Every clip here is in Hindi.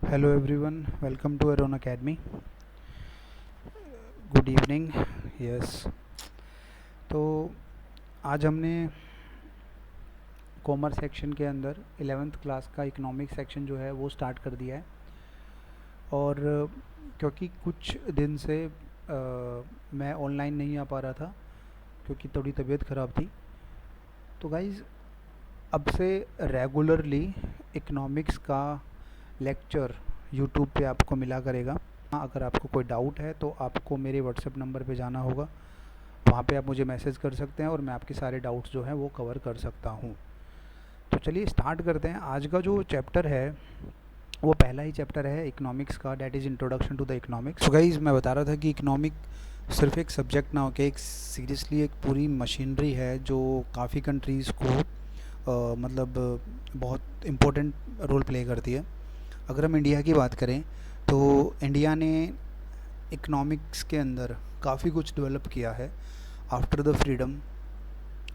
Hello everyone, welcome to Aron Academy. Good evening. Yes, तो आज हमने कॉमर्स सेक्शन के अंदर 11th क्लास का इकोनॉमिक सेक्शन जो है वो स्टार्ट कर दिया है. और क्योंकि कुछ दिन से मैं ऑनलाइन नहीं आ पा रहा था क्योंकि थोड़ी तबीयत ख़राब थी, तो गाइज़ अब से रेगुलरली इकोनॉमिक्स का लेक्चर यूट्यूब पे आपको मिला करेगा. अगर आपको कोई डाउट है तो आपको मेरे व्हाट्सएप नंबर पे जाना होगा, वहाँ पे आप मुझे मैसेज कर सकते हैं और मैं आपके सारे डाउट्स जो हैं वो कवर कर सकता हूँ. तो चलिए स्टार्ट करते हैं. आज का जो चैप्टर है वो पहला ही चैप्टर है इकोनॉमिक्स का, that is introduction to the economics. तो गाइस मैं बता रहा था कि इकोनॉमिक सिर्फ एक सब्जेक्ट ना होकर एक सीरियसली एक पूरी मशीनरी है जो काफ़ी कंट्रीज़ को मतलब बहुत इम्पोर्टेंट रोल प्ले करती है. अगर हम इंडिया की बात करें तो इंडिया ने इकोनॉमिक्स के अंदर काफ़ी कुछ डेवलप किया है after the freedom.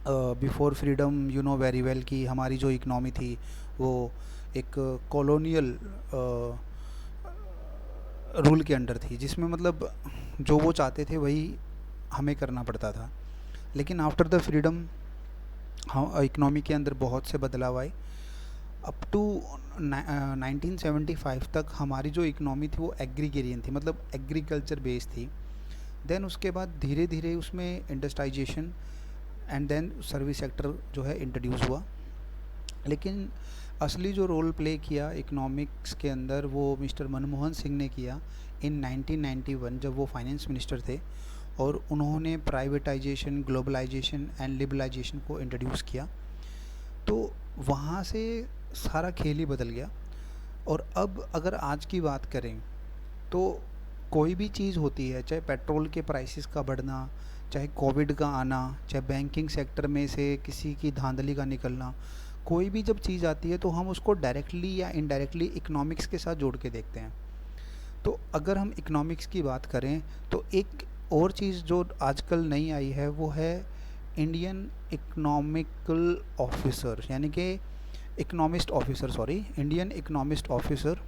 Before freedom you know very well कि हमारी जो इकनॉमी थी वो एक कॉलोनियल रूल के अंडर थी, जिसमें मतलब जो वो चाहते थे वही हमें करना पड़ता था. लेकिन आफ्टर द फ्रीडम इकनॉमी के अंदर बहुत से बदलाव आए. अप टू 1975 तक हमारी जो इकनॉमी थी वो एग्रीगेरियन थी, मतलब एग्रीकल्चर बेस्ड थी. देन उसके बाद धीरे धीरे उसमें industrialization and then service sector जो है इंट्रोड्यूस हुआ. लेकिन असली जो रोल प्ले किया इकोनॉमिक्स के अंदर वो मिस्टर मनमोहन सिंह ने किया इन 1991, जब वो फाइनेंस मिनिस्टर थे और उन्होंने प्राइवेटाइजेशन, ग्लोबलाइजेशन एंड लिबरलाइजेशन को इंट्रोड्यूस किया. तो वहाँ से सारा खेल ही बदल गया. और अब अगर आज की बात करें तो कोई भी चीज़ होती है, चाहे पेट्रोल के प्राइसेस का बढ़ना, चाहे कोविड का आना, चाहे बैंकिंग सेक्टर में से किसी की धांधली का निकलना, कोई भी जब चीज़ आती है तो हम उसको डायरेक्टली या इनडायरेक्टली इकोनॉमिक्स के साथ जोड़ के देखते हैं. तो अगर हम इकोनॉमिक्स की बात करें तो एक और चीज़ जो आजकल नई आई है वो है इंडियन इकोनॉमिकल ऑफिसर, यानी कि economist officer, sorry, Indian economist officer,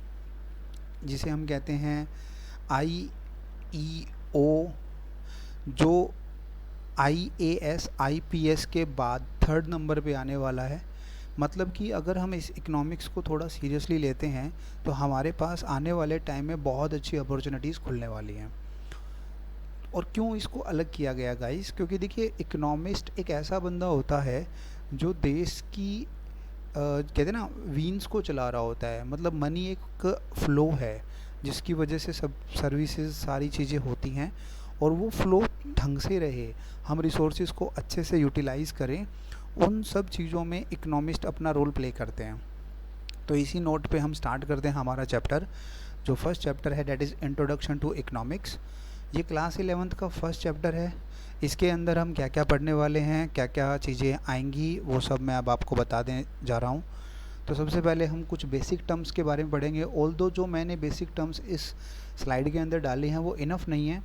जिसे हम कहते हैं IEO, जो IAS IPS के बाद थर्ड नंबर पे आने वाला है. मतलब कि अगर हम इस इकोनॉमिक्स को थोड़ा सीरियसली लेते हैं तो हमारे पास आने वाले टाइम में बहुत अच्छी अपॉर्चुनिटीज़ खुलने वाली हैं. और क्यों इसको अलग किया गया गाइस? क्योंकि देखिए इकोनॉमिस्ट एक ऐसा बंदा होता है जो देश की कहते हैं ना वीन्स को चला रहा होता है, मतलब मनी एक फ़्लो है जिसकी वजह से सब सर्विसेज सारी चीज़ें होती हैं और वो फ़्लो ढंग से रहे, हम रिसोर्सेज को अच्छे से यूटिलाइज़ करें, उन सब चीज़ों में इकोनॉमिस्ट अपना रोल प्ले करते हैं. तो इसी नोट पे हम स्टार्ट करते हैं हमारा चैप्टर. जो फर्स्ट चैप्टर है that is introduction to economics. ये क्लास 11th का फर्स्ट चैप्टर है. इसके अंदर हम क्या क्या पढ़ने वाले हैं, क्या क्या चीज़ें आएंगी, वो सब मैं अब आपको बता दें जा रहा हूँ. तो सबसे पहले हम कुछ बेसिक टर्म्स के बारे में पढ़ेंगे. ऑल्दो जो मैंने बेसिक टर्म्स इस स्लाइड के अंदर डाली हैं वो इनफ नहीं है,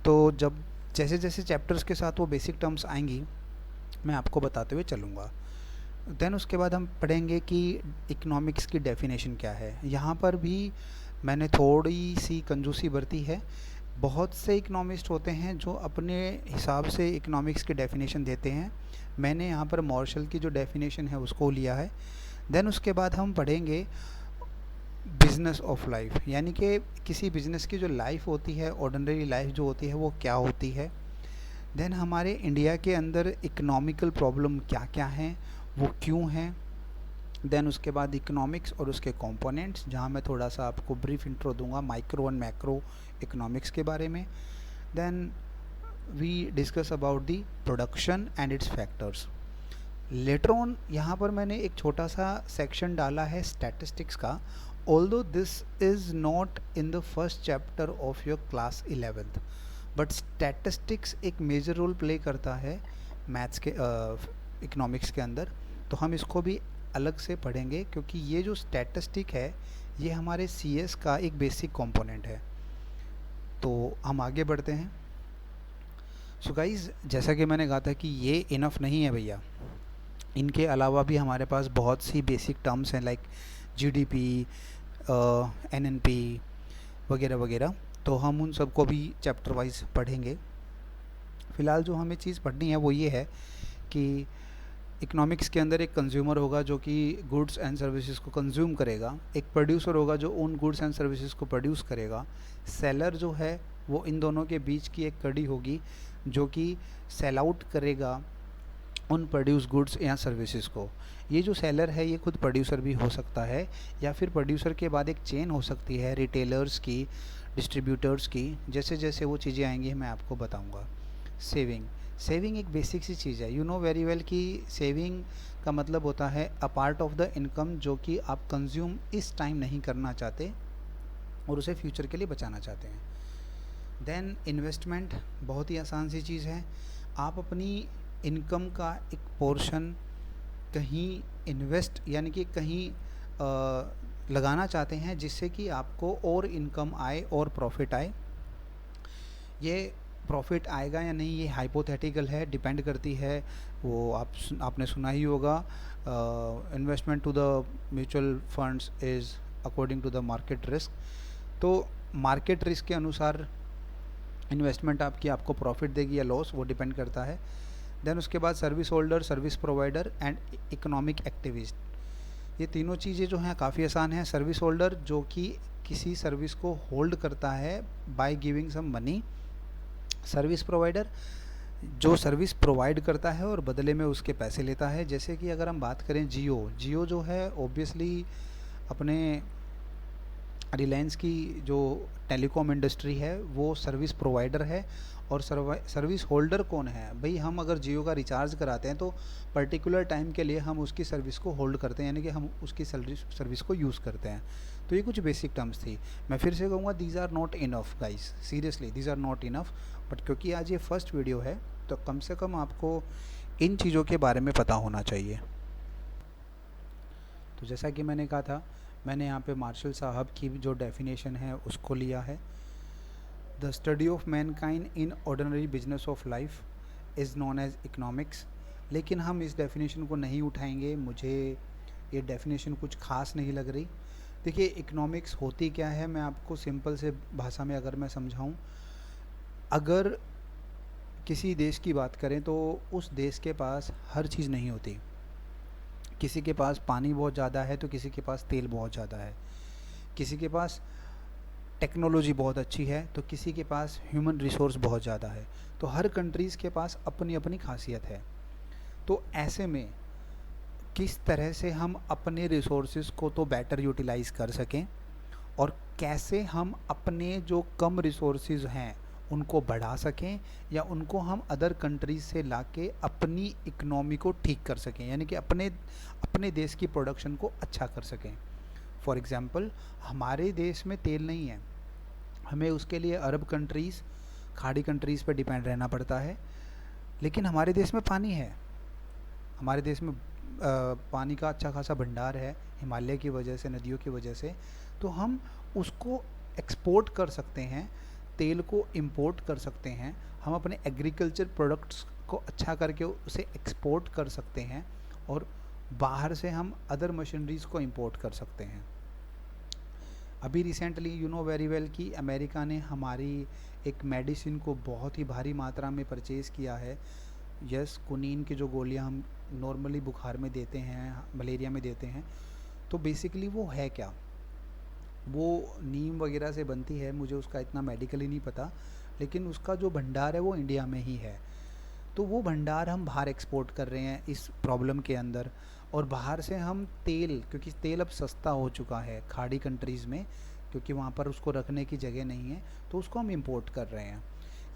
तो जब जैसे जैसे चैप्टर्स के साथ वो बेसिक टर्म्स आएंगी मैं आपको बताते हुए चलूँगा. देन उसके बाद हम पढ़ेंगे कि इकोनॉमिक्स की डेफिनेशन क्या है. यहाँ पर भी मैंने थोड़ी सी कंजूसी बरती है. बहुत से इकोनॉमिस्ट होते हैं जो अपने हिसाब से इकोनॉमिक्स की डेफिनेशन देते हैं. मैंने यहाँ पर मार्शल की जो डेफिनेशन है उसको लिया है. देन उसके बाद हम पढ़ेंगे बिज़नेस ऑफ लाइफ, यानी कि किसी बिज़नेस की जो लाइफ होती है, ऑर्डिनरी लाइफ जो होती है वो क्या होती है. देन हमारे इंडिया के अंदर इकोनॉमिकल प्रॉब्लम क्या क्या हैं, वो क्यों हैं. देन उसके बाद इकोनॉमिक्स और उसके कंपोनेंट्स, जहाँ मैं थोड़ा सा आपको ब्रीफ इंट्रो दूंगा माइक्रो एंड मैक्रो इकोनॉमिक्स के बारे में. Then we discuss about the production and its factors. Later on यहाँ पर मैंने एक छोटा सा सेक्शन डाला है स्टैटिस्टिक्स का. Although this is not in the first chapter of your class 11th, but statistics एक मेजर रोल प्ले करता है मैथ्स के इकोनॉमिक्स के अंदर. तो हम इसको भी अलग से पढ़ेंगे क्योंकि ये जो स्टैटिस्टिक है ये हमारे CS का एक बेसिक कंपोनेंट है. तो हम आगे बढ़ते हैं. सो गाइज़, जैसा कि मैंने कहा था कि ये इनफ नहीं है भैया, इनके अलावा भी हमारे पास बहुत सी बेसिक टर्म्स हैं लाइक GDP, NNP वगैरह वगैरह, तो हम उन सबको भी चैप्टर वाइज पढ़ेंगे। फ़िलहाल जो हमें चीज़ पढ़नी है वो ये है कि इकोनॉमिक्स के अंदर एक कंज्यूमर होगा जो कि गुड्स एंड सर्विसेज को कंज्यूम करेगा, एक प्रोड्यूसर होगा जो उन गुड्स एंड सर्विसेज को प्रोड्यूस करेगा, सेलर जो है वो इन दोनों के बीच की एक कड़ी होगी जो कि सेल आउट करेगा उन प्रोड्यूस गुड्स या सर्विसेज को। ये जो सेलर है ये खुद प्रोड्यूसर भी हो सकता है, या फिर प्रोड्यूसर के बाद एक चेन हो सकती है रिटेलर्स की, डिस्ट्रीब्यूटर्स की। जैसे जैसे वो चीज़ें आएंगी मैं आपको बताऊंगा। सेविंग एक बेसिक सी चीज़ है, यू नो वेरी वेल कि सेविंग का मतलब होता है a part of the income जो कि आप कंज्यूम इस टाइम नहीं करना चाहते और उसे फ्यूचर के लिए बचाना चाहते हैं। देन इन्वेस्टमेंट बहुत ही आसान सी चीज़ है, आप अपनी इनकम का एक पोर्शन कहीं इन्वेस्ट यानी कि कहीं लगाना चाहते हैं जिससे कि आपको और इनकम आए और प्रॉफिट आए। ये प्रॉफिट आएगा या नहीं ये हाइपोथेटिकल है, डिपेंड करती है, वो आपने सुना ही होगा, investment to the mutual funds is according to the market risk. तो मार्केट रिस्क के अनुसार इन्वेस्टमेंट आपको प्रॉफिट देगी या लॉस, वो डिपेंड करता है। देन उसके बाद service holder, service provider and economic activist, ये तीनों चीज़ें जो हैं काफ़ी आसान हैं। सर्विस होल्डर जो कि किसी सर्विस को होल्ड करता है by giving some money, service provider जो सर्विस प्रोवाइड करता है और बदले में उसके पैसे लेता है। जैसे कि अगर हम बात करें जियो जो है ऑब्वियसली अपने रिलायंस की जो टेलीकॉम इंडस्ट्री है वो सर्विस प्रोवाइडर है, और सर्विस होल्डर कौन है भाई, हम अगर जियो का रिचार्ज कराते हैं तो पर्टिकुलर टाइम के लिए हम उसकी सर्विस को होल्ड करते हैं, यानी कि हम उसकी सर्विस को यूज़ करते हैं। तो ये कुछ बेसिक टर्म्स थी। मैं फिर से कहूँगा these are not enough guys, seriously these are not enough, but क्योंकि आज ये फर्स्ट वीडियो है तो कम से कम आपको इन चीज़ों के बारे में पता होना चाहिए। तो जैसा कि मैंने कहा था, मैंने यहाँ पे मार्शल साहब की जो डेफिनेशन है उसको लिया है। The study of mankind in ordinary business of life is known as economics. लेकिन हम इस डेफिनेशन को नहीं उठाएंगे, मुझे ये डेफिनेशन कुछ खास नहीं लग रही। देखिए इकोनॉमिक्स होती क्या है, मैं आपको सिंपल से भाषा में अगर मैं समझाऊँ, अगर किसी देश की बात करें तो उस देश के पास हर चीज़ नहीं होती। किसी के पास पानी बहुत ज़्यादा है तो किसी के पास तेल बहुत ज़्यादा है, किसी के पास टेक्नोलॉजी बहुत अच्छी है तो किसी के पास ह्यूमन रिसोर्स बहुत ज़्यादा है। तो हर कंट्रीज़ के पास अपनी अपनी खासियत है। तो ऐसे में किस तरह से हम अपने रिसोर्सेज को तो बेटर यूटिलाइज़ कर सकें और कैसे हम अपने जो कम रिसोर्सेज हैं उनको बढ़ा सकें या उनको हम अदर कंट्रीज से लाके अपनी इकनॉमी को ठीक कर सकें, यानी कि अपने देश की प्रोडक्शन को अच्छा कर सकें। फॉर एग्ज़ाम्पल हमारे देश में तेल नहीं है, हमें उसके लिए अरब कंट्रीज़, खाड़ी कंट्रीज़ पर डिपेंड रहना पड़ता है। लेकिन हमारे देश में पानी है, हमारे देश में पानी का अच्छा खासा भंडार है हिमालय की वजह से, नदियों की वजह से, तो हम उसको एक्सपोर्ट कर सकते हैं, तेल को इंपोर्ट कर सकते हैं, हम अपने एग्रीकल्चर प्रोडक्ट्स को अच्छा करके उसे एक्सपोर्ट कर सकते हैं और बाहर से हम अदर मशीनरीज़ को इंपोर्ट कर सकते हैं। अभी recently you know very well कि अमेरिका ने हमारी एक मेडिसिन को बहुत ही भारी मात्रा में परचेज़ किया है। यस, कुनीन की जो गोलियां हम नॉर्मली बुखार में देते हैं, मलेरिया में देते हैं, तो बेसिकली वो है क्या, वो नीम वगैरह से बनती है, मुझे उसका इतना मेडिकली नहीं पता, लेकिन उसका जो भंडार है वो इंडिया में ही है। तो वो भंडार हम बाहर एक्सपोर्ट कर रहे हैं इस प्रॉब्लम के अंदर, और बाहर से हम तेल, क्योंकि तेल अब सस्ता हो चुका है खाड़ी कंट्रीज़ में, क्योंकि वहाँ पर उसको रखने की जगह नहीं है, तो उसको हम इंपोर्ट कर रहे हैं।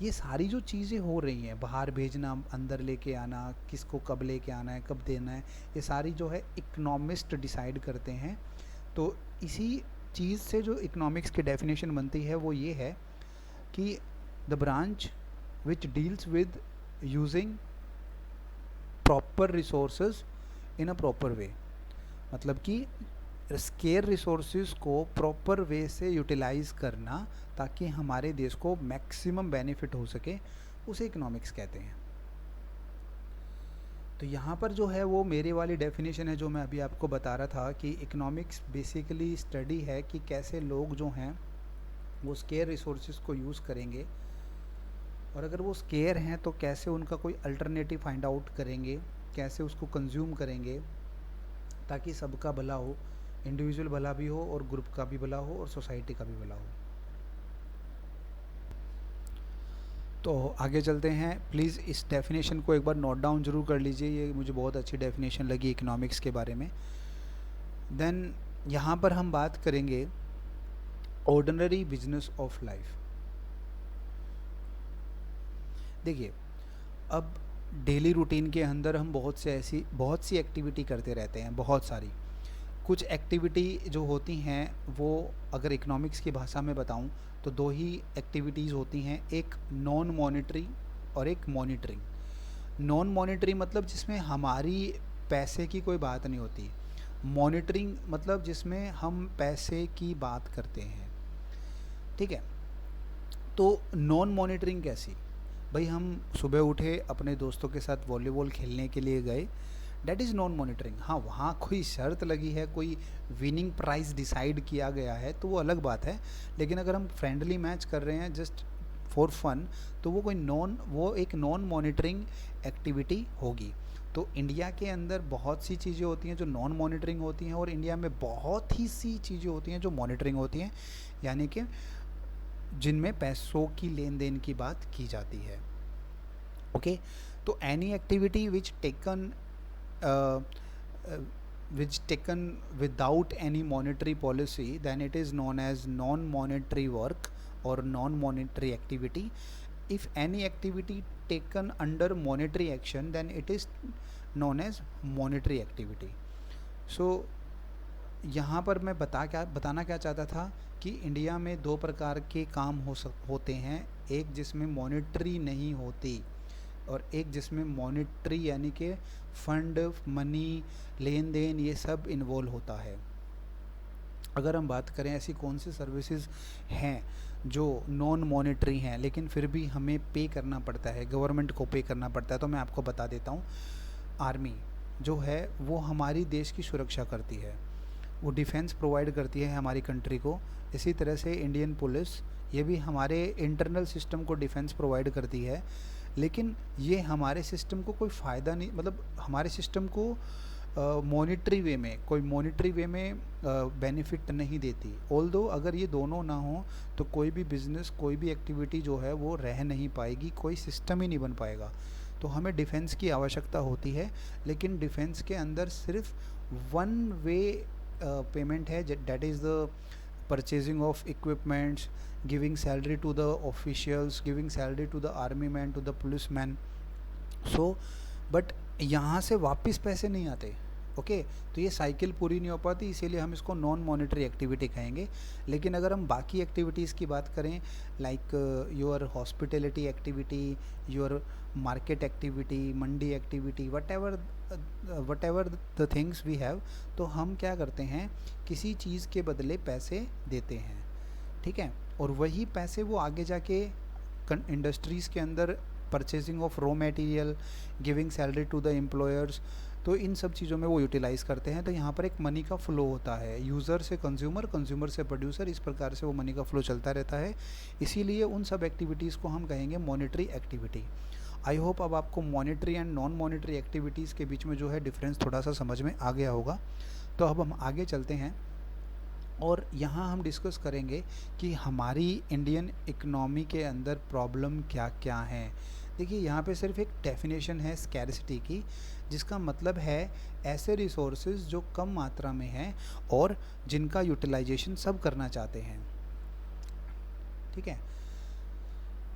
ये सारी जो चीज़ें हो रही हैं, बाहर भेजना, अंदर लेके आना, किसको कब लेके आना है, कब देना है, ये सारी जो है इकोनॉमिस्ट डिसाइड करते हैं। तो इसी चीज़ से जो इकोनॉमिक्स की डेफिनेशन बनती है वो ये है कि the branch which deals with using proper resources in a proper way, मतलब कि स्केयर रिसोर्सेज को प्रॉपर वे से यूटिलाइज़ करना ताकि हमारे देश को मैक्सिमम बेनिफिट हो सके, उसे इकोनॉमिक्स कहते हैं। तो यहाँ पर जो है वो मेरी वाली डेफिनेशन है जो मैं अभी आपको बता रहा था कि इकोनॉमिक्स बेसिकली स्टडी है कि कैसे लोग जो हैं वो स्केयर रिसोर्सेज को यूज़ करेंगे, और अगर वो स्केयर हैं तो कैसे उनका कोई अल्टरनेटिव फाइंड आउट करेंगे, कैसे उसको कंज्यूम करेंगे ताकि सबका भला हो, इंडिविजुअल भला भी हो और ग्रुप का भी भला हो और सोसाइटी का भी भला हो। तो आगे चलते हैं। प्लीज़ इस डेफिनेशन को एक बार नोट डाउन जरूर कर लीजिए, ये मुझे बहुत अच्छी डेफिनेशन लगी इकोनॉमिक्स के बारे में। देन यहाँ पर हम बात करेंगे ऑर्डिनरी बिजनेस ऑफ लाइफ। देखिए, अब डेली रूटीन के अंदर हम बहुत सी एक्टिविटी करते रहते हैं, बहुत सारी। कुछ एक्टिविटी जो होती हैं वो अगर इकोनॉमिक्स की भाषा में बताऊं तो दो ही एक्टिविटीज़ होती हैं, एक नॉन मॉनिटरी और एक मॉनिटरिंग। नॉन मॉनिटरी मतलब जिसमें हमारी पैसे की कोई बात नहीं होती, मॉनिटरिंग मतलब जिसमें हम पैसे की बात करते हैं। ठीक है, तो नॉन मॉनिटरिंग कैसी? भाई हम सुबह उठे, अपने दोस्तों के साथ वॉलीबॉल खेलने के लिए गए, डैट इज़ नॉन मॉनिटरिंग। हाँ, वहाँ कोई शर्त लगी है, कोई विनिंग प्राइस डिसाइड किया गया है तो वो अलग बात है, लेकिन अगर हम फ्रेंडली मैच कर रहे हैं जस्ट फॉर फन तो वो एक नॉन मॉनिटरिंग एक्टिविटी होगी। तो इंडिया के अंदर बहुत सी चीज़ें होती हैं जो नॉन मॉनिटरिंग होती हैं, और इंडिया में बहुत ही सी चीज़ें होती हैं जो मॉनिटरिंग होती हैं, यानी कि जिनमें पैसों की लेन देन की बात की जाती है। ओके, तो any activity which taken without any monetary policy, then it is known as non-monetary work or non-monetary activity. If any activity taken under monetary action, then it is known as monetary activity. So यहाँ पर मैं बताना क्या चाहता था कि इंडिया में दो प्रकार के काम होते हैं, एक जिसमें मॉनेटरी नहीं होती और एक जिसमें मॉनेटरी यानी कि फंड, मनी, लेन देन, ये सब इन्वॉल्व होता है। अगर हम बात करें ऐसी कौन सी सर्विसेज हैं जो नॉन मॉनेटरी हैं लेकिन फिर भी हमें पे करना पड़ता है, गवर्नमेंट को पे करना पड़ता है, तो मैं आपको बता देता हूँ। आर्मी जो है वो हमारी देश की सुरक्षा करती है, वो डिफेंस प्रोवाइड करती है हमारी कंट्री को। इसी तरह से इंडियन पुलिस, ये भी हमारे इंटरनल सिस्टम को डिफेंस प्रोवाइड करती है, लेकिन ये हमारे सिस्टम को कोई फ़ायदा नहीं, मतलब हमारे सिस्टम को मॉनिटरी वे में बेनिफिट नहीं देती। ऑल्दो अगर ये दोनों ना हो तो कोई भी बिज़नेस, कोई भी एक्टिविटी जो है वो रह नहीं पाएगी, कोई सिस्टम ही नहीं बन पाएगा। तो हमें डिफेंस की आवश्यकता होती है, लेकिन डिफेंस के अंदर सिर्फ वन वे पेमेंट है, that is the purchasing of equipments, giving salary to the officials, giving salary to the army man, to the policeman. So but यहाँ से वापस पैसे नहीं आते। ओके, तो ये साइकिल पूरी नहीं हो पाती, इसीलिए हम इसको नॉन मॉनेटरी एक्टिविटी कहेंगे। लेकिन अगर हम बाकी एक्टिविटीज़ की बात करें, like your hospitality activity, your market activity, mandi activity, whatever the things we have, तो हम क्या करते हैं, किसी चीज़ के बदले पैसे देते हैं। ठीक है, और वही पैसे वो आगे जाके इंडस्ट्रीज़ के अंदर purchasing of raw material, giving salary to the employers, तो इन सब चीज़ों में वो यूटिलाइज़ करते हैं। तो यहाँ पर एक मनी का फ़्लो होता है, यूज़र से कंज्यूमर, कंज्यूमर से प्रोड्यूसर, इस प्रकार से वो मनी का फ़्लो चलता रहता है। इसीलिए उन सब एक्टिविटीज़ को हम कहेंगे मॉनेटरी एक्टिविटी। आई होप अब आपको monetary and non monetary activities के बीच में जो है डिफरेंस थोड़ा सा समझ में आ गया होगा। तो अब हम आगे चलते हैं और यहाँ हम डिस्कस करेंगे कि हमारी इंडियन इकनॉमी के अंदर प्रॉब्लम क्या क्या हैं। देखिए, यहाँ पे सिर्फ एक डेफिनेशन है स्कैरसिटी की, जिसका मतलब है ऐसे रिसोर्सेज जो कम मात्रा में हैं और जिनका यूटिलाइजेशन सब करना चाहते हैं। ठीक है,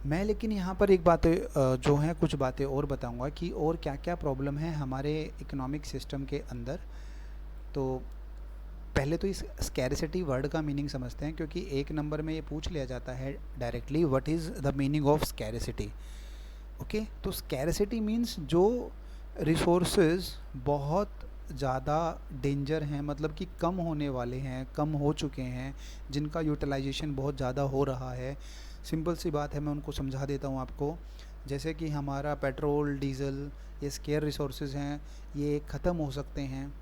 मैं लेकिन यहाँ पर एक बात जो है कुछ बातें और बताऊँगा कि और क्या क्या प्रॉब्लम है हमारे इकोनॉमिक सिस्टम के अंदर। तो पहले तो इस स्कैरसिटी वर्ड का मीनिंग समझते हैं, क्योंकि एक नंबर में ये पूछ लिया जाता है directly, what is the meaning of scarcity. Okay, तो स्कैरसिटी मीन्स जो रिसोर्सेज बहुत ज़्यादा डेंजर हैं, मतलब कि कम होने वाले हैं, कम हो चुके हैं, जिनका यूटिलाइजेशन बहुत ज़्यादा हो रहा है। सिंपल सी बात है, मैं उनको समझा देता हूँ आपको। जैसे कि हमारा पेट्रोल, डीज़ल, ये स्केयर रिसोर्सेज हैं, ये ख़त्म हो सकते हैं।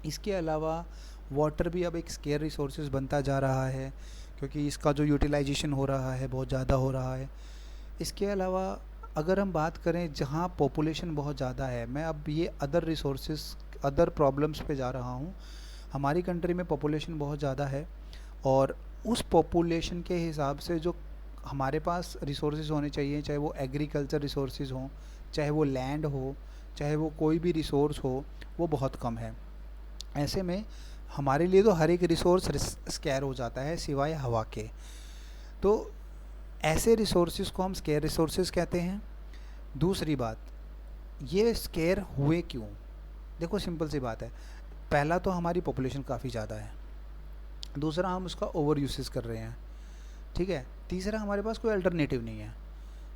इसके अलावा वाटर भी अब एक स्केयर रिसोर्सेज बनता जा रहा है, क्योंकि इसका जो यूटिलाइजेशन हो रहा है बहुत ज़्यादा हो रहा है। इसके अलावा अगर हम बात करें जहाँ पॉपुलेशन बहुत ज़्यादा है, मैं अब ये अदर रिसोर्सेज, अदर प्रॉब्लम्स पे जा रहा हूँ। हमारी कंट्री में पॉपुलेशन बहुत ज़्यादा है, और उस पॉपुलेशन के हिसाब से जो हमारे पास रिसोर्सेज होने चाहिए, चाहे वो एग्रीकल्चर रिसोर्सेज हों, चाहे वो लैंड हो, चाहे वो कोई भी रिसोर्स हो, वो बहुत कम है। ऐसे में हमारे लिए तो हर एक रिसोर्स स्कैर हो जाता है सिवाय हवा के। तो ऐसे रिसोर्सेज को हम स्केयर रिसोर्सेज कहते हैं। दूसरी बात, ये स्केयर हुए क्यों? देखो सिंपल सी बात है, पहला तो हमारी पॉपुलेशन काफ़ी ज़्यादा है, दूसरा हम उसका ओवर यूसेज कर रहे हैं, ठीक है, तीसरा हमारे पास कोई अल्टरनेटिव नहीं है।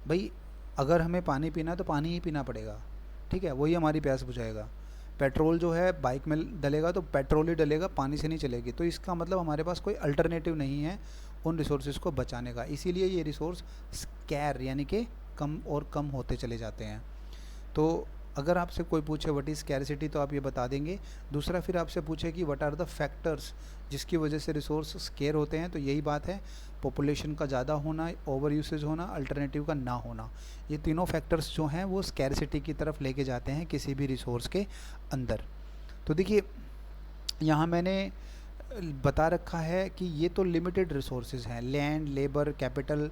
भाई अगर हमें पानी पीना है तो पानी ही पीना पड़ेगा, ठीक है, वही हमारी प्यास बुझाएगा। पेट्रोल जो है बाइक में डलेगा तो पेट्रोल ही डलेगा, पानी से नहीं चलेगी। तो इसका मतलब हमारे पास कोई अल्टरनेटिव नहीं है उन रिसोर्सेज को बचाने का, इसीलिए ये रिसोर्स स्कैर यानी कि कम और कम होते चले जाते हैं। तो अगर आपसे कोई पूछे व्हाट इज़ स्कैरसिटी तो आप ये बता देंगे। दूसरा फिर आपसे पूछे कि व्हाट आर द फैक्टर्स जिसकी वजह से रिसोर्स स्केयर होते हैं, तो यही बात है, पॉपुलेशन का ज़्यादा होना, ओवर यूसेज होना, अल्टरनेटिव का ना होना। ये तीनों फैक्टर्स जो हैं वो स्कैरसिटी की तरफ लेके जाते हैं किसी भी रिसोर्स के अंदर। तो देखिए यहाँ मैंने बता रखा है कि ये तो लिमिटेड रिसोर्सेज हैं, लैंड, लेबर, कैपिटल,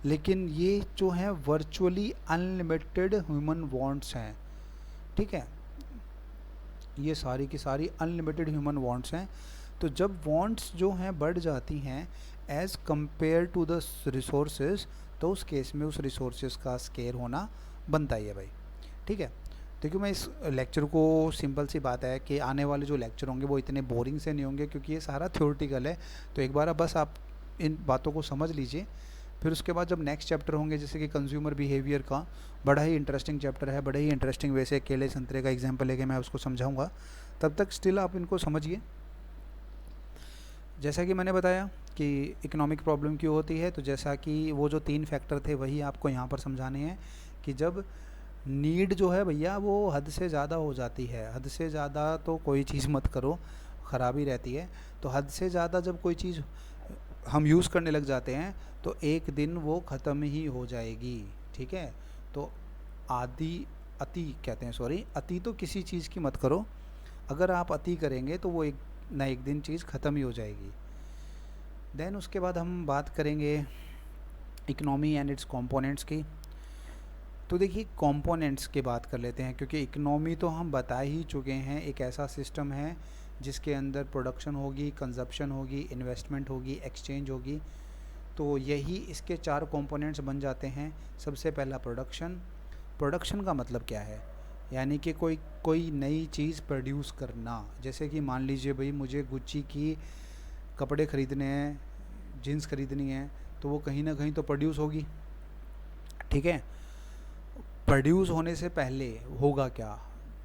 लेकिन ये जो हैं वर्चुअली अनलिमिटेड ह्यूमन वांट्स हैं, ठीक है, ये सारी की सारी अनलिमिटेड ह्यूमन वांट्स हैं। तो जब वांट्स जो हैं बढ़ जाती हैं as compare to the resources, तो उस केस में उस रिसोर्सेज का स्केयर होना बनता ही है भाई, ठीक है। देखिए मैं इस लेक्चर को, सिंपल सी बात है कि आने वाले जो लेक्चर होंगे वो इतने बोरिंग से नहीं होंगे, क्योंकि ये सारा थ्योरेटिकल है। तो एक बार बस आप इन बातों को समझ लीजिए, फिर उसके बाद जब नेक्स्ट चैप्टर होंगे जैसे कि कंज्यूमर बिहेवियर का, बड़ा ही इंटरेस्टिंग चैप्टर है, बड़े ही इंटरेस्टिंग वैसे केले संतरे का एग्जांपल लेके मैं उसको समझाऊंगा, तब तक स्टिल आप इनको समझिए। जैसा कि मैंने बताया कि इकोनॉमिक प्रॉब्लम क्यों होती है, तो जैसा कि वो जो 3 फैक्टर थे वही आपको यहाँ पर समझाने हैं कि जब नीड जो है भैया वो हद से ज़्यादा हो जाती है, हद से ज़्यादा तो कोई चीज़ मत करो, ख़राबी रहती है। तो हद से ज़्यादा जब कोई चीज़ हम यूज़ करने लग जाते हैं तो एक दिन वो ख़त्म ही हो जाएगी, ठीक है। तो अति कहते हैं, सॉरी, अति तो किसी चीज़ की मत करो, अगर आप अति करेंगे तो वो एक ना एक दिन चीज़ ख़त्म ही हो जाएगी। देन उसके बाद हम बात करेंगे इकनॉमी एंड इट्स कंपोनेंट्स की। तो देखिए कंपोनेंट्स की बात कर लेते हैं, क्योंकि इकनॉमी तो हम बता ही चुके हैं, एक ऐसा सिस्टम है जिसके अंदर प्रोडक्शन होगी, कंजप्शन होगी, इन्वेस्टमेंट होगी, एक्सचेंज होगी। तो यही इसके 4 कंपोनेंट्स बन जाते हैं। सबसे पहला प्रोडक्शन। प्रोडक्शन का मतलब क्या है? यानी कि कोई नई चीज़ प्रोड्यूस करना। जैसे कि मान लीजिए भाई मुझे गुच्ची की कपड़े ख़रीदने हैं, जीन्स ख़रीदनी है, तो वो कहीं ना कहीं तो प्रोड्यूस होगी, ठीक है। प्रोड्यूस होने से पहले होगा क्या,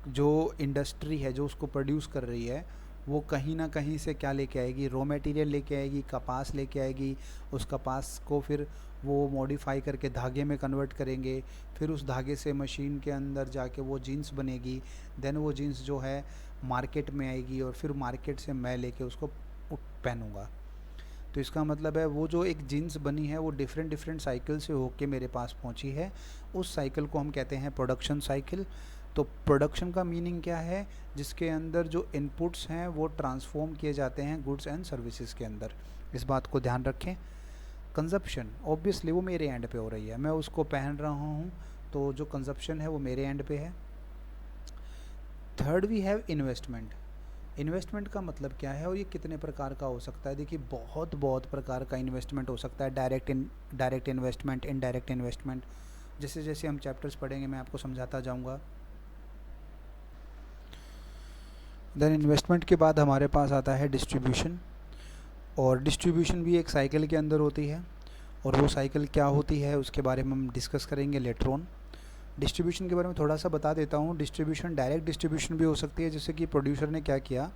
जो इंडस्ट्री है जो उसको प्रोड्यूस कर रही है वो कहीं ना कहीं से क्या लेके आएगी, रॉ मटेरियल लेके आएगी, कपास लेके आएगी। उस कपास को फिर वो मॉडिफाई करके धागे में कन्वर्ट करेंगे, फिर उस धागे से मशीन के अंदर जाके वो जीन्स बनेगी। देन वो जीन्स जो है मार्केट में आएगी और फिर मार्केट से मैं लेके उसको पहनूँगा। तो इसका मतलब है वो जो एक जीन्स बनी है वो डिफरेंट साइकिल से होके मेरे पास पहुंची है, उस साइकिल को हम कहते हैं प्रोडक्शन साइकिल। तो प्रोडक्शन का मीनिंग क्या है? जिसके अंदर जो इनपुट्स हैं वो ट्रांसफॉर्म किए जाते हैं गुड्स एंड सर्विसेज के अंदर, इस बात को ध्यान रखें। कंजप्शन ऑब्वियसली वो मेरे एंड पे हो रही है, मैं उसको पहन रहा हूँ, तो जो कंजप्शन है वो मेरे एंड पे है। Third we have investment. Investment का मतलब क्या है और ये कितने प्रकार का हो सकता है? देखिए बहुत प्रकार का इन्वेस्टमेंट हो सकता है। डायरेक्ट इन्वेस्टमेंट, इनडायरेक्ट इन्वेस्टमेंट, जैसे जैसे हम चैप्टर्स पढ़ेंगे मैं आपको समझाता जाऊंगा। देन इन्वेस्टमेंट के बाद हमारे पास आता है डिस्ट्रीब्यूशन, और डिस्ट्रीब्यूशन भी एक साइकिल के अंदर होती है, और वो साइकिल क्या होती है उसके बारे में हम डिस्कस करेंगे लेटर ऑन। डिस्ट्रीब्यूशन के बारे में थोड़ा सा बता देता हूँ। डिस्ट्रीब्यूशन डायरेक्ट डिस्ट्रीब्यूशन भी हो सकती है, जैसे कि प्रोड्यूसर ने क्या किया,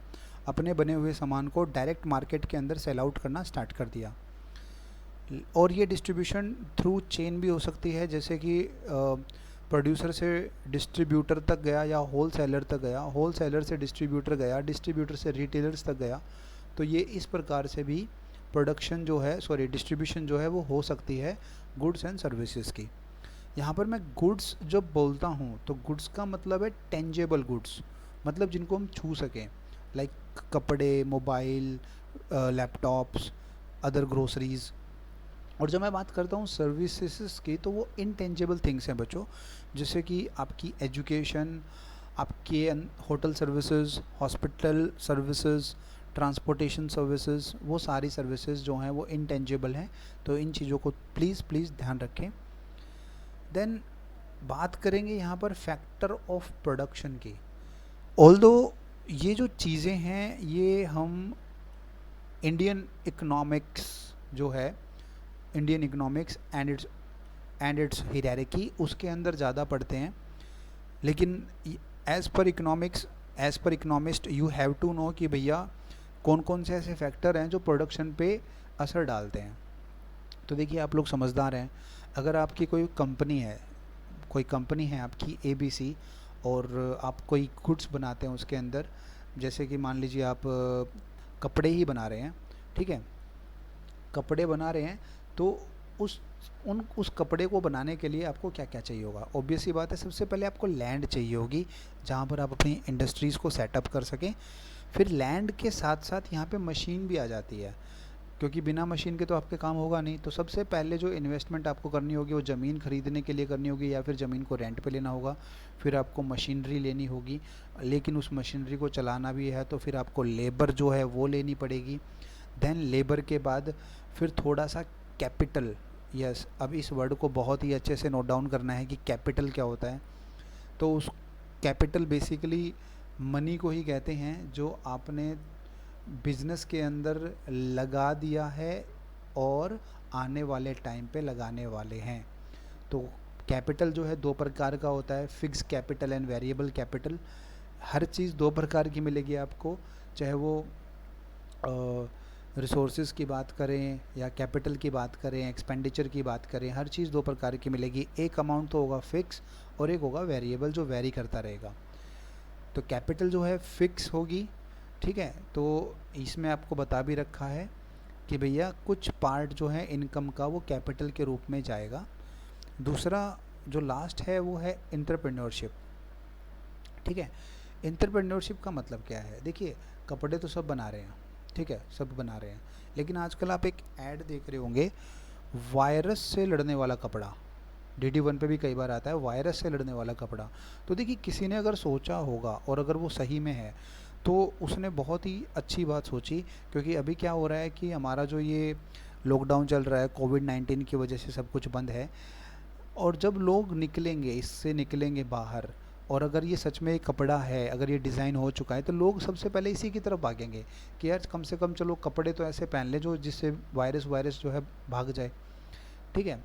अपने बने हुए सामान को डायरेक्ट मार्केट के अंदर सेल आउट करना स्टार्ट कर दिया। और ये डिस्ट्रीब्यूशन थ्रू चेन भी हो सकती है, जैसे कि प्रोड्यूसर से डिस्ट्रीब्यूटर तक गया या होल सेलर तक गया, होल सेलर से डिस्ट्रीब्यूटर गया, डिस्ट्रीब्यूटर से रिटेलर्स तक गया। तो ये इस प्रकार से भी प्रोडक्शन जो है, सॉरी डिस्ट्रीब्यूशन जो है वो हो सकती है गुड्स एंड सर्विसेज की। यहाँ पर मैं गुड्स जब बोलता हूँ तो गुड्स का मतलब है टेंजेबल गुड्स, मतलब जिनको हम छू सकें, लाइक कपड़े, मोबाइल, लैपटॉप्स, अदर ग्रोसरीज़। और जब मैं बात करता हूँ सर्विसेज की तो वो इनटेंजेबल थिंग्स हैं बच्चों, जैसे कि आपकी एजुकेशन, आपके hotel services, hospital services, transportation services, वो सारी सर्विसेज जो हैं वो इनटेंजेबल हैं। तो इन चीज़ों को प्लीज़ प्लीज़ ध्यान रखें। देन बात करेंगे यहाँ पर फैक्टर ऑफ प्रोडक्शन की। ऑल्दो ये जो चीज़ें हैं ये हम इंडियन इकोनॉमिक्स जो है, Indian economics and its hierarchy, उसके अंदर ज़्यादा पढ़ते हैं। लेकिन as per economist you have to know कि भैया कौन कौन से ऐसे फैक्टर हैं जो प्रोडक्शन पे असर डालते हैं। तो देखिए आप लोग समझदार हैं, अगर आपकी कोई कंपनी है आपकी ABC, और आप कोई गुड्स बनाते हैं उसके अंदर, जैसे कि मान लीजिए आप कपड़े ही बना रहे हैं, ठीक है, कपड़े बना रहे हैं, तो उस कपड़े को बनाने के लिए आपको क्या क्या चाहिए होगा। ऑब्वियस सी बात है, सबसे पहले आपको लैंड चाहिए होगी जहाँ पर आप अपनी इंडस्ट्रीज़ को सेटअप कर सकें। फिर लैंड के साथ साथ यहाँ पे मशीन भी आ जाती है, क्योंकि बिना मशीन के तो आपके काम होगा नहीं। तो सबसे पहले जो इन्वेस्टमेंट आपको करनी होगी वो ज़मीन खरीदने के लिए करनी होगी, या फिर ज़मीन को रेंट पे लेना होगा। फिर आपको मशीनरी लेनी होगी, लेकिन उस मशीनरी को चलाना भी है तो फिर आपको लेबर जो है वो लेनी पड़ेगी। देन लेबर के बाद फिर थोड़ा सा कैपिटल। यस, अब इस वर्ड को बहुत ही अच्छे से नोट डाउन करना है कि कैपिटल क्या होता है। तो उस कैपिटल बेसिकली मनी को ही कहते हैं जो आपने बिज़नेस के अंदर लगा दिया है और आने वाले टाइम पे लगाने वाले हैं। तो कैपिटल जो है दो प्रकार का होता है, fix capital and variable capital. हर चीज़ दो प्रकार की मिलेगी आपको, चाहे वो रिसोर्सेज की बात करें या कैपिटल की बात करें, एक्सपेंडिचर की बात करें, हर चीज़ दो प्रकार की मिलेगी। एक अमाउंट तो होगा फिक्स और एक होगा वेरिएबल जो वेरी करता रहेगा। तो कैपिटल जो है फिक्स होगी, ठीक है। तो इसमें आपको बता भी रखा है कि भैया कुछ पार्ट जो है इनकम का वो कैपिटल के रूप में जाएगा। दूसरा जो लास्ट है वो है एंटरप्रेन्योरशिप, ठीक है। एंटरप्रेन्योरशिप का मतलब क्या है, देखिए कपड़े तो सब बना रहे हैं, ठीक है, सब बना रहे हैं, लेकिन आजकल आप एक ऐड देख रहे होंगे, वायरस से लड़ने वाला कपड़ा, DD1 पे भी कई बार आता है, वायरस से लड़ने वाला कपड़ा। तो देखिए किसी ने अगर सोचा होगा और अगर वो सही में है तो उसने बहुत ही अच्छी बात सोची, क्योंकि अभी क्या हो रहा है कि हमारा जो ये लॉकडाउन चल रहा है, कोविड-19 की वजह से सब कुछ बंद है, और जब लोग निकलेंगे, इससे निकलेंगे बाहर, और अगर ये सच में एक कपड़ा है, अगर ये डिज़ाइन हो चुका है, तो लोग सबसे पहले इसी की तरफ भागेंगे कि यार कम से कम चलो कपड़े तो ऐसे पहन ले जो जिससे वायरस जो है भाग जाए, ठीक है।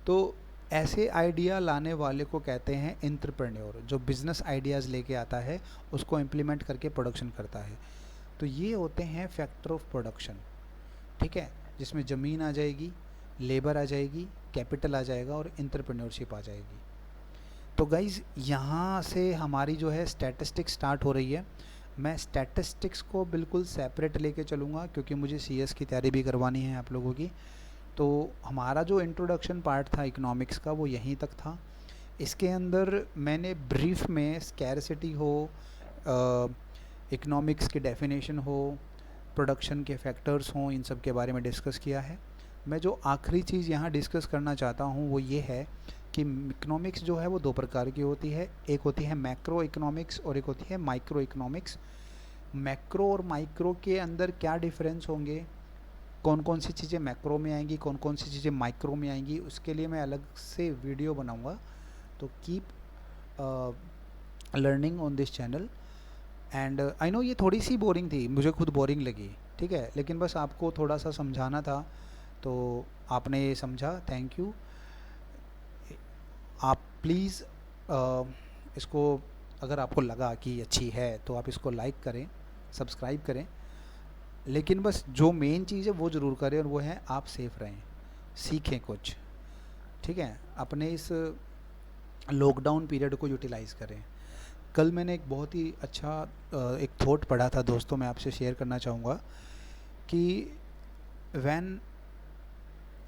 तो ऐसे आइडिया लाने वाले को कहते हैं एंटरप्रेन्योर, जो बिज़नेस आइडियाज़ लेके आता है उसको इम्प्लीमेंट करके प्रोडक्शन करता है। तो ये होते हैं फैक्टर ऑफ प्रोडक्शन, ठीक है, जिसमें ज़मीन आ जाएगी, लेबर आ जाएगी, कैपिटल आ जाएगा और एंटरप्रेन्योरशिप आ जाएगी। तो गाइज़ यहाँ से हमारी जो है स्टैटिस्टिक्स स्टार्ट हो रही है। मैं स्टैटिस्टिक्स को बिल्कुल सेपरेट लेके चलूँगा, क्योंकि मुझे CS की तैयारी भी करवानी है आप लोगों की। तो हमारा जो इंट्रोडक्शन पार्ट था इकोनॉमिक्स का वो यहीं तक था। इसके अंदर मैंने ब्रीफ में स्कैरसिटी हो, इकोनॉमिक्स की डेफिनेशन हो, प्रोडक्शन के फैक्टर्स हों, इन सब के बारे में डिस्कस किया है। मैं जो आखिरी चीज़ यहाँ डिस्कस करना चाहता हूँ वो ये है कि इकोनॉमिक्स जो है वो दो प्रकार की होती है, एक होती है मैक्रो इकोनॉमिक्स और एक होती है माइक्रो इकोनॉमिक्स। मैक्रो और माइक्रो के अंदर क्या डिफरेंस होंगे, कौन कौन सी चीज़ें मैक्रो में आएंगी, कौन कौन सी चीज़ें माइक्रो में आएंगी, उसके लिए मैं अलग से वीडियो बनाऊंगा। तो keep learning on this channel. And I know ये थोड़ी सी बोरिंग थी, मुझे खुद बोरिंग लगी, ठीक है, लेकिन बस आपको थोड़ा सा समझाना था, तो आपने ये समझा, थैंक यू। आप प्लीज़ इसको, अगर आपको लगा कि अच्छी है तो आप इसको लाइक करें, सब्सक्राइब करें, लेकिन बस जो मेन चीज़ है वो ज़रूर करें, और वो है आप सेफ रहें, सीखें कुछ। ठीक है, अपने इस लॉकडाउन पीरियड को यूटिलाइज़ करें। कल मैंने एक बहुत ही अच्छा एक थॉट पढ़ा था दोस्तों, मैं आपसे शेयर करना चाहूँगा कि वैन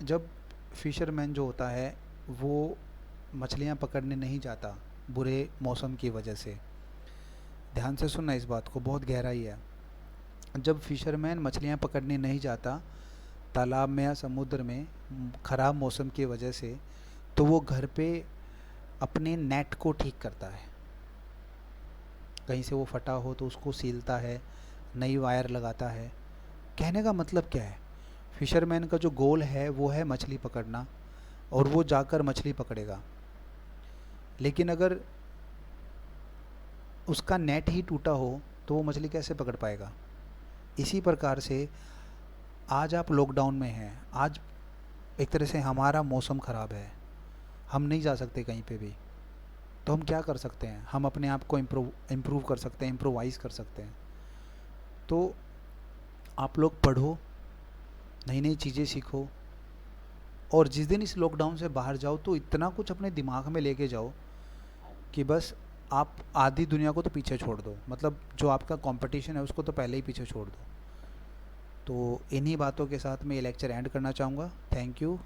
जब फिशरमैन जो होता है वो मछलियाँ पकड़ने नहीं जाता बुरे मौसम की वजह से, ध्यान से सुनना इस बात को, बहुत गहराई है। जब फिशरमैन मछलियाँ पकड़ने नहीं जाता तालाब में या समुद्र में ख़राब मौसम की वजह से, तो वो घर पे अपने नेट को ठीक करता है। कहीं से वो फटा हो तो उसको सीलता है, नई वायर लगाता है। कहने का मतलब क्या है, फिशरमैन का जो गोल है वो है मछली पकड़ना, और वो जाकर मछली पकड़ेगा। लेकिन अगर उसका नेट ही टूटा हो तो वो मछली कैसे पकड़ पाएगा। इसी प्रकार से आज आप लॉकडाउन में हैं, आज एक तरह से हमारा मौसम ख़राब है, हम नहीं जा सकते कहीं पे भी, तो हम क्या कर सकते हैं, हम अपने आप को इम्प्रूव कर सकते हैं, इम्प्रोवाइज़ कर सकते हैं। तो आप लोग पढ़ो, नई नई चीज़ें सीखो, और जिस दिन इस लॉकडाउन से बाहर जाओ तो इतना कुछ अपने दिमाग में लेके जाओ कि बस आप आधी दुनिया को तो पीछे छोड़ दो, मतलब जो आपका कंपटीशन है उसको तो पहले ही पीछे छोड़ दो। तो इन्हीं बातों के साथ मैं ये लेक्चर एंड करना चाहूँगा। Thank you.